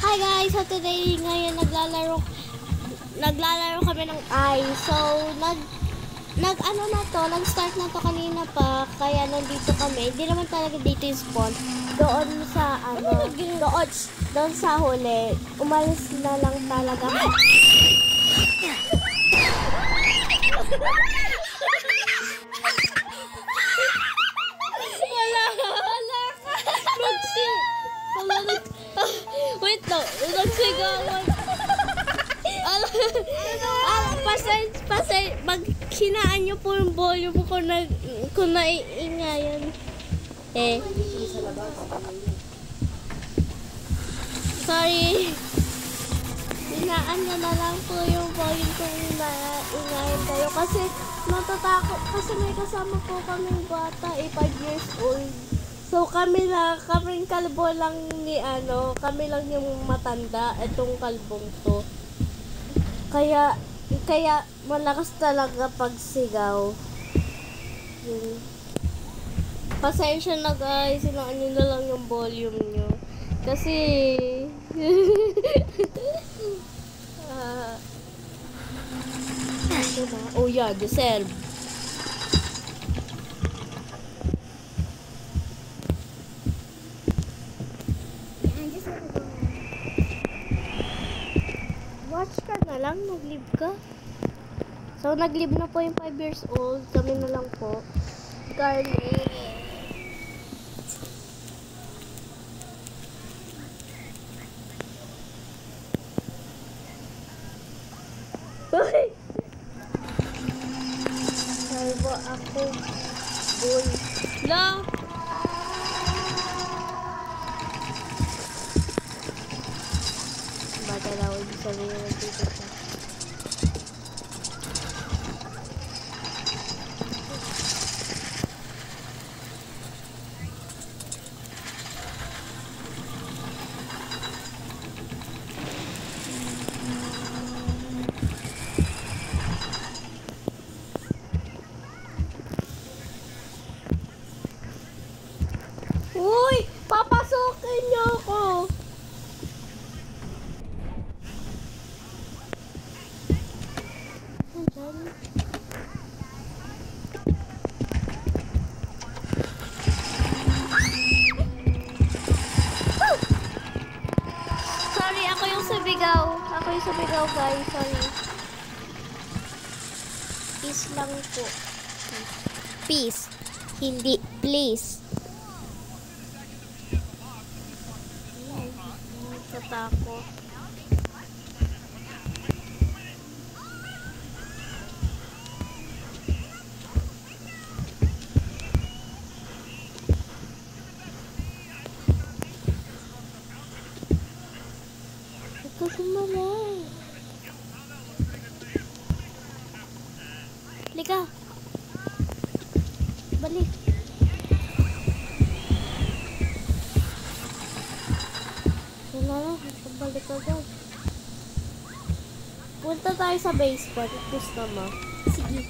Hi guys, so today ngayon naglalaro kami ng ice. So nag-start na to kanina pa, kaya nandito kami. Hindi naman talaga dito yung spawn. Doon sa doon sa huli. Umalis na lang talaga. Wait no, nagsigawan. Maghinaan nyo po yung volume kung naiingayan. Sorry. Hinaan nyo na lang po yung volume kung naiingayan kayo. Kasi natatakot. Kasi may kasama po kaming bata, 5 years old. So kaming kalbo lang kami lang yung matanda, itong kalbong to. Kaya malakas talaga pagsigaw. Pasensya na guys, hinaan nyo na lang yung volume nyo. Kasi oh yeah, deserve. Watch ka na lang, nag-live ka. So, nag-live na po yung 5 years old. Kami na lang po. Scarlett. Boy! Salvo ako. Boy. Lang! Bata na ako yung sabihin na dito siya. Uy! Papasukin niyo ako! Sorry, ako yung sumigaw. Ako yung sumigaw, guys. Sorry. Peace lang po. Peace. Hindi, please. Natatakot. Ito sumala. Lika. Balik. Wala, balik agad. Punta tayo sa basement. Gusto mo? Sige.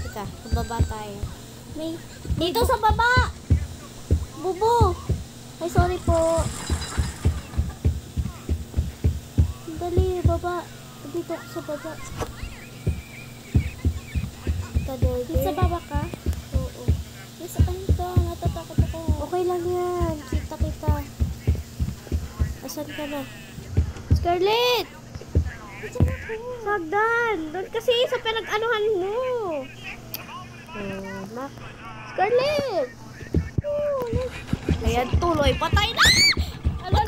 Teka, bababa tayo. Dito sa baba! Bubo! Ay, sorry po. Dali, baba. Dito ako sa baba. Dito sa baba ka? Oo. Isa ka nito. Natatakot ako. Okay lang yan. Kita. Asan ka na? Scarlett! Sagdan! Doon kasi sa pinag-anuhan mo. Scarlett! Ayan, tuloy. Patay na! Alam!